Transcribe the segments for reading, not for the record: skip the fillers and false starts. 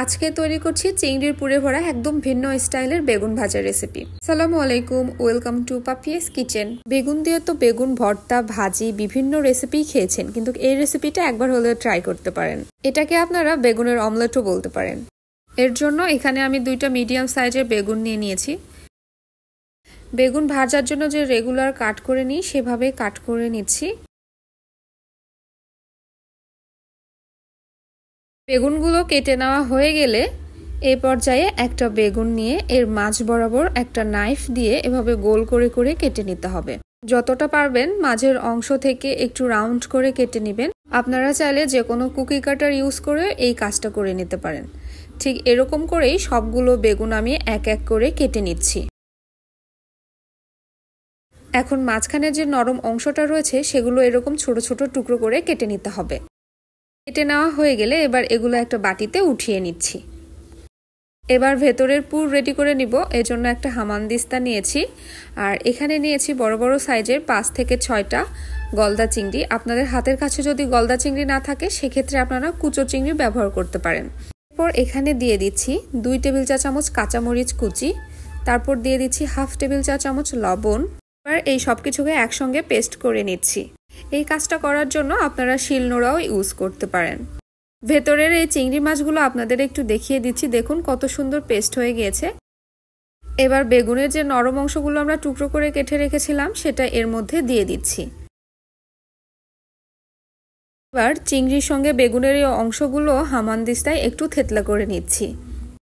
আজকে তৈরি করছি চিংড়ির পুরে ভরা একদম ভিন্ন স্টাইলের বেগুন ভাজা রেসিপি। আসসালামু আলাইকুম, ওয়েলকাম টু পাপিয়াস কিচেন। বেগুন দিয়ে তো বেগুন ভর্তা, ভাজি বিভিন্ন রেসিপি খেয়েছেন, কিন্তু এই রেসিপিটা একবার হলেও ট্রাই করতে পারেন। এটাকে আপনারা বেগুনের অমলেটও বলতে পারেন। এর জন্য এখানে আমি 2টা মিডিয়াম সাইজের বেগুন নিয়ে নিয়েছি। বেগুন ভাজার জন্য যে রেগুলার কাট করে নিই সেভাবে কাট করে নিচ্ছি। বেগুনগুলো কেটে নেওয়া হয়ে গেলে এই পর্যায়ে একটা বেগুন নিয়ে এর মাঝ বরাবর একটা নাইফ দিয়ে এভাবে গোল করে করে কেটে নিতে হবে। যতটা পারবেন মাঝের অংশ থেকে একটু রাউন্ড করে কেটে নেবেন। আপনারা চাইলে যে কোনো কুকি কাটার ইউজ করে এই কাজটা করে নিতে পারেন। ঠিক এরকম করেই সবগুলো বেগুন আমি এক এক করে কেটে নিচ্ছি। এখন মাঝখানে যে নরম অংশটা রয়েছে সেগুলো এরকম ছোট ছোট টুকরো করে কেটে নিতে হবে। কেটে নেওয়া হয়ে গেলে এবার এগুলো একটা বাটিতে উঠিয়ে নিচ্ছি। এবার ভেতরের পুর রেডি করে নিব। এজন্য একটা হামানদিস্তা নিয়েছি, আর এখানে নিয়েছি বড় বড় সাইজের 5 থেকে 6টা গলদা চিংড়ি। আপনাদের হাতের কাছে যদি গলদা চিংড়ি না থাকে সেক্ষেত্রে আপনারা কুচো চিংড়ি ব্যবহার করতে পারেন। এরপর এখানে দিয়ে দিচ্ছি 2 টেবিল চা চামচ কাঁচামরিচ কুচি, তারপর দিয়ে দিচ্ছি 1/2 টেবিল চা চামচ লবণ। এবার এই সব কিছুকে একসঙ্গে পেস্ট করে নিচ্ছি। এই কাজটা করার জন্য আপনারা শিলনোড়াও ইউজ করতে পারেন। ভেতরের এই চিংড়ি মাছগুলো আপনাদের একটু দেখিয়ে দিচ্ছি, দেখুন কত সুন্দর পেস্ট হয়ে গিয়েছে। এবার বেগুনের যে নরম অংশগুলো আমরা টুকরো করে কেটে রেখেছিলাম সেটা এর মধ্যে দিয়ে দিচ্ছি। এবার চিংড়ির সঙ্গে বেগুনের এই অংশগুলো হামানদিস্তায় একটু থেতলা করে নিচ্ছি।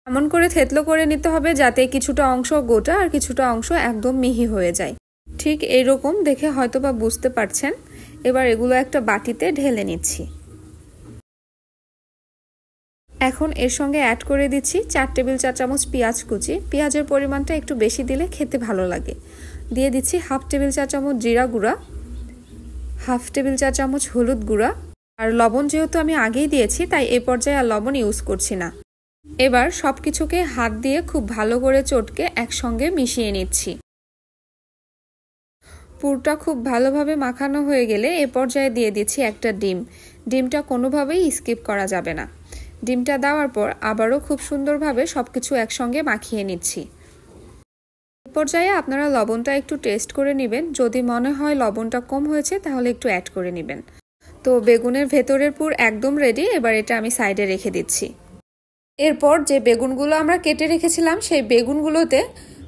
এমন করে থেতলো করে নিতে হবে যাতে কিছুটা অংশ গোটা আর কিছুটা অংশ একদম মিহি হয়ে যায়। ঠিক এইরকম দেখে হয়তোবা বুঝতে পারছেন। এবার এগুলো একটা বাটিতে ঢেলে নিচ্ছি। এখন এর সঙ্গে অ্যাড করে দিচ্ছি 4 টেবিল চা চামচ পেঁয়াজ কুচি। পেঁয়াজের পরিমাণটা একটু বেশি দিলে খেতে ভালো লাগে। দিয়ে দিচ্ছি 1/2 টেবিল চা চামচ জিরা গুঁড়া, 1/2 টেবিল চা চামচ হলুদ গুঁড়া, আর লবণ যেহেতু আমি আগেই দিয়েছি তাই এই পর্যায়ে আর লবণ ইউজ করছি না। এবার সব কিছুকে হাত দিয়ে খুব ভালো করে চটকে একসঙ্গে মিশিয়ে নিচ্ছি। পুরটা খুব ভালোভাবে মাখানো হয়ে গেলে এ পর্যায়ে দিয়ে দিচ্ছি একটা ডিম। ডিমটা কোনোভাবেই স্কিপ করা যাবে না। ডিমটা দেওয়ার পর আবারও খুব সুন্দরভাবে সবকিছু একসঙ্গে মাখিয়ে নিচ্ছি। এ পর্যায়ে আপনারা লবণটা একটু টেস্ট করে নেবেন। যদি মনে হয় লবণটা কম হয়েছে তাহলে একটু অ্যাড করে নেবেন। তো বেগুনের ভেতরের পুর একদম রেডি। এবার এটা আমি সাইডে রেখে দিচ্ছি। এরপর যে বেগুনগুলো আমরা কেটে রেখেছিলাম সেই বেগুনগুলোতে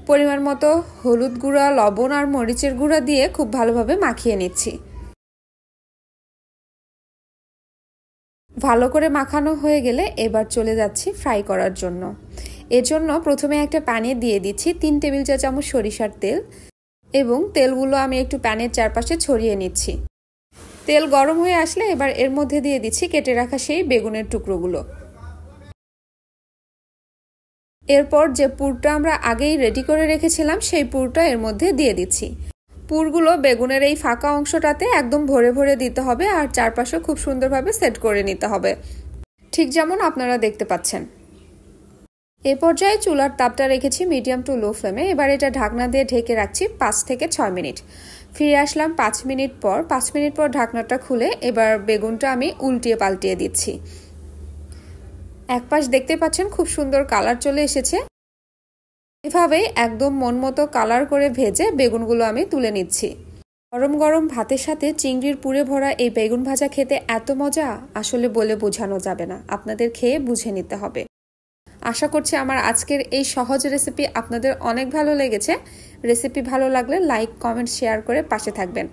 পরিমাণ মতো হলুদ গুঁড়া, লবণ আর মরিচের গুঁড়া দিয়ে খুব ভালোভাবে মাখিয়ে নিচ্ছি। ভালো করে মাখানো হয়ে গেলে এবার চলে যাচ্ছি ফ্রাই করার জন্য। এজন্য প্রথমে একটা প্যানে দিয়ে দিচ্ছি 3 টেবিল চা চামচ সরিষার তেল, এবং তেলগুলো আমি একটু প্যানের চারপাশে ছড়িয়ে নিচ্ছি। তেল গরম হয়ে আসলে এবার এর মধ্যে দিয়ে দিচ্ছি কেটে রাখা সেই বেগুনের টুকরোগুলো। এরপর যে পুরটা আমরা আগেই রেডি করে রেখেছিলাম সেই পুরটা এর মধ্যে দিয়ে দিচ্ছি। পুরগুলো বেগুনের এই ফাঁকা অংশটাতে একদম ভরে ভরে দিতে হবে, আর চারপাশে খুব সুন্দরভাবে সেট করে নিতে হবে, ঠিক যেমন আপনারা দেখতে পাচ্ছেন। এ পর্যায়ে চুলার তাপটা রেখেছি মিডিয়াম টু লো ফ্লেমে। এবার এটা ঢাকনা দিয়ে ঢেকে রাখছি 5 থেকে 6 মিনিট। ফিরে আসলাম 5 মিনিট পর। 5 মিনিট পর ঢাকনাটা খুলে এবার বেগুনটা আমি উল্টিয়ে পাল্টিয়ে দিচ্ছি। এক পাশ দেখতে পাচ্ছেন খুব সুন্দর কালার চলে এসেছে। এভাবেই একদম মন মতো কালার করে ভেজে বেগুনগুলো আমি তুলে নিচ্ছি। গরম গরম ভাতের সাথে চিংড়ির পুরে ভরা এই বেগুন ভাজা খেতে এত মজা, আসলে বলে বোঝানো যাবে না। আপনাদের খেয়ে বুঝে নিতে হবে। আশা করছি আমার আজকের এই সহজ রেসিপি আপনাদের অনেক ভালো লেগেছে। রেসিপি ভালো লাগলে লাইক, কমেন্ট, শেয়ার করে পাশে থাকবেন,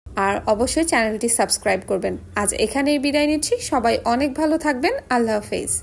আর অবশ্যই চ্যানেলটি সাবস্ক্রাইব করবেন। আজ এখানেই বিদায় নিচ্ছি। সবাই অনেক ভালো থাকবেন। আল্লাহ হাফেজ।